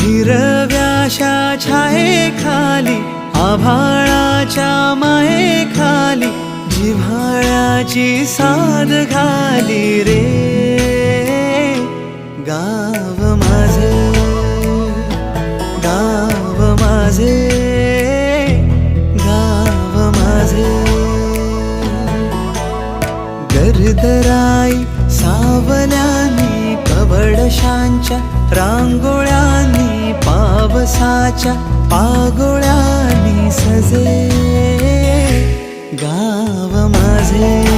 हिरव्याशा छायेखाली आभाळाच्या मायेखाली जिव्हाळ्याची साद घाली रे गाव माझे, गाव माझे, गाव माझे. गर्दराई सावल्यानी कवडशांच्या रांगोळ्यांनी पावसाच्या पागोळ्यांनी सजे गाव माझे.